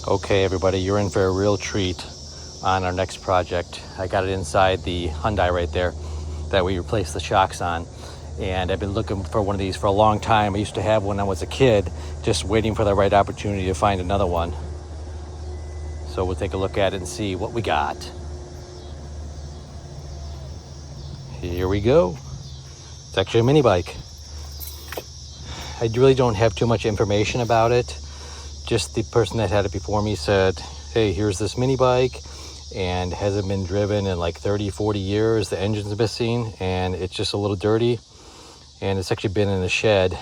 Okay, everybody, you're in for a real treat on our next project. I got it inside the Hyundai right there that we replaced the shocks on. And I've been looking for one of these for a long time. I used to have one when I was a kid, just waiting for the right opportunity to find another one. So we'll take a look at it and see what we got. Here we go. It's actually a mini bike. I really don't have too much information about it. Just the person that had it before me said, hey, here's this mini bike and hasn't been driven in like 30-40 years. The engine's missing and it's just a little dirty, and it's actually been in the shed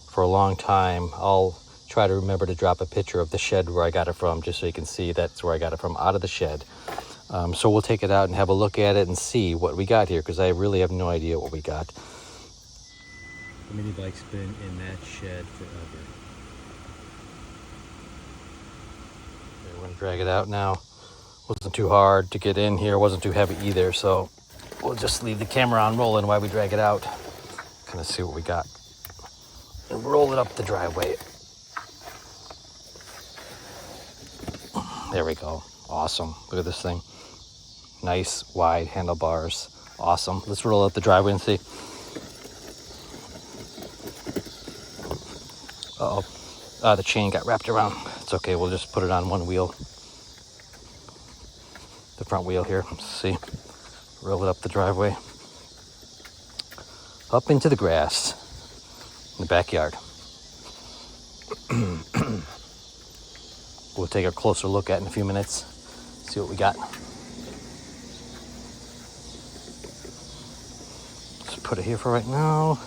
for a long time. I'll try to remember to drop a picture of the shed where I got it from, just so you can see that's where I got it from, out of the shed. So we'll take it out and have a look at it and see what we got here, because I really have no idea what we got. The mini bike's been in that shed forever. We're gonna drag it out now. Wasn't too hard to get in here, wasn't too heavy either, so we'll just leave the camera on rolling while we drag it out. Kind of see what we got. And roll it up the driveway. There we go. Awesome. Look at this thing. Nice wide handlebars. Awesome. Let's roll up the driveway and see. Uh-oh. The chain got wrapped around. It's okay, we'll just put it on one wheel. The front wheel here. Let's see. Roll it up the driveway. Up into the grass in the backyard. We'll take a closer look at it in a few minutes. See what we got. Just put it here for right now,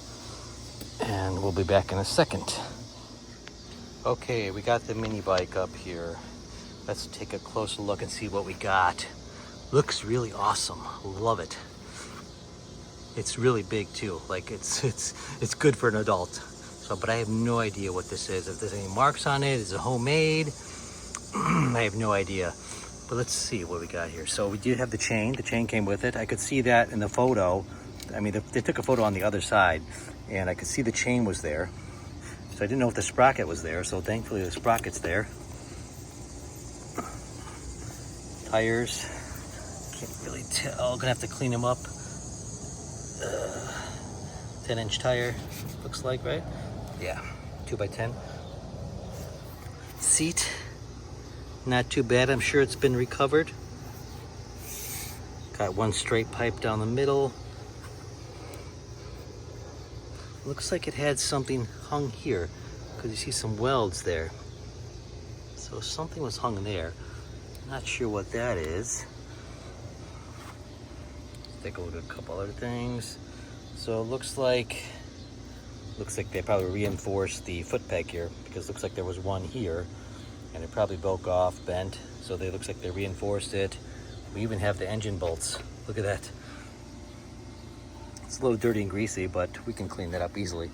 and we'll be back in a second. Okay, we got the mini bike up here. Let's take a closer look and see what we got. Looks really awesome. Love it. It's really big too. Like it's good for an adult. So, but I have no idea what this is. If there's any marks on it, is it homemade? I have no idea. But let's see what we got here. So we did have the chain. The chain came with it. I could see that in the photo. I mean, they took a photo on the other side, and I could see the chain was there. So I didn't know if the sprocket was there, so thankfully the sprocket's there. Tires, can't really tell. Gonna have to clean them up. 10-inch tire, looks like, right? Yeah, 2x10. Seat, not too bad. I'm sure it's been recovered. Got one straight pipe down the middle. Looks like it had something hung here, because you see some welds there. So something was hung there. Not sure what that is. Take a look at a couple other things. So it looks like they probably reinforced the foot peg here, because it looks like there was one here and it probably broke off, bent. So they looks like they reinforced it. We even have the engine bolts. Look at that. It's a little dirty and greasy, but we can clean that up easily.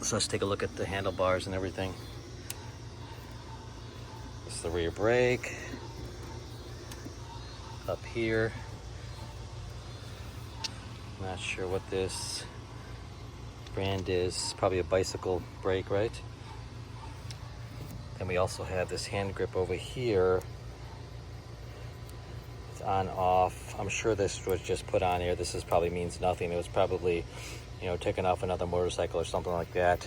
So let's take a look at the handlebars and everything. This is the rear brake. Up here. Not sure what this brand is. Probably a bicycle brake, right? Then we also have this hand grip over here. It's on, off. I'm sure this was just put on here. This probably means nothing. It was probably, taken off another motorcycle or something like that.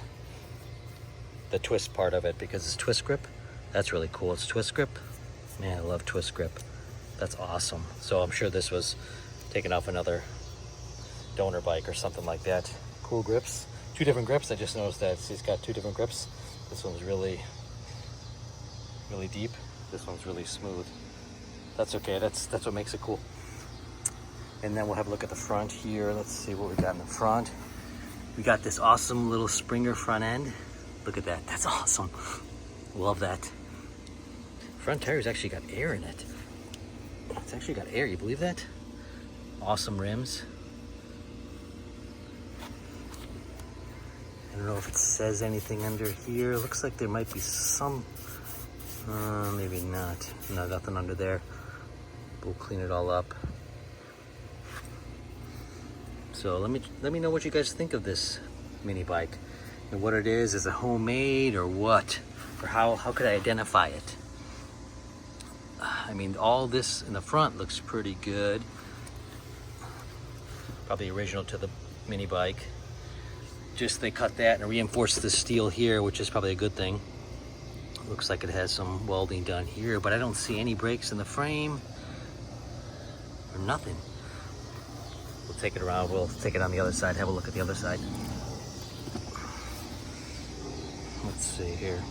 The twist part of it, because it's twist grip. That's really cool. It's twist grip. Man, I love twist grip. That's awesome. So I'm sure this was taken off another donor bike or something like that. Cool grips. Two different grips. I just noticed that it's got two different grips. This one's really deep. This one's really smooth. That's okay. That's what makes it cool. And then we'll have a look at the front here. Let's see what we got in the front. We got this awesome little Springer front end. Look at that. That's awesome. Love that. Front tire's actually got air in it. It's actually got air. You believe that? Awesome rims. I don't know if it says anything under here. Looks like there might be some, maybe not. No, nothing under there. We'll clean it all up. So let me know what you guys think of this mini bike and what it is. Is it homemade or what? or how could I identify it? I mean, all this in the front looks pretty good. Probably original to the mini bike. Just they cut that and reinforced the steel here, which is probably a good thing. Looks like it has some welding done here, but I don't see any breaks in the frame or nothing. We'll take it around. We'll take it on the other side. Have a look at the other side. Let's see here.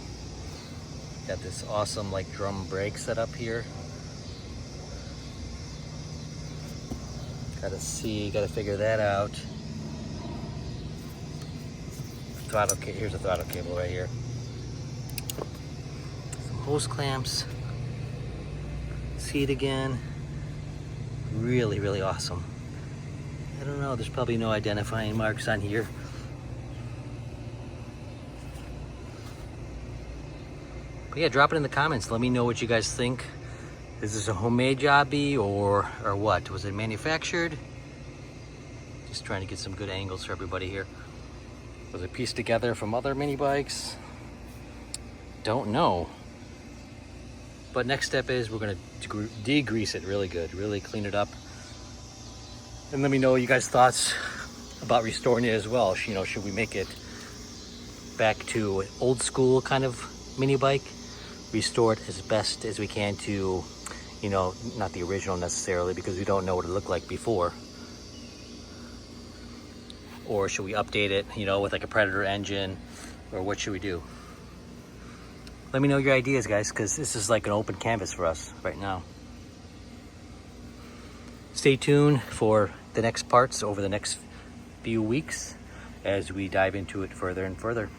Got this awesome like drum brake set up here. Gotta figure that out. Throttle cable, here's a throttle cable right here. Some hose clamps. Seat again. Really, really awesome. I don't know, there's probably no identifying marks on here. But yeah, drop it in the comments. Let me know what you guys think. Is this a homemade jobby or what? Was it manufactured? Just trying to get some good angles for everybody here. Was it pieced together from other mini bikes? Don't know. But next step is we're gonna degrease it really good, really clean it up. And let me know you guys' thoughts about restoring it as well. You know, should we make it back to old school kind of mini bike? Restore it as best as we can to, you know, not the original necessarily because we don't know what it looked like before. Or should we update it, you know, with like a Predator engine, or what should we do? Let me know your ideas, guys, because this is like an open canvas for us right now. Stay tuned for the next parts over the next few weeks as we dive into it further and further.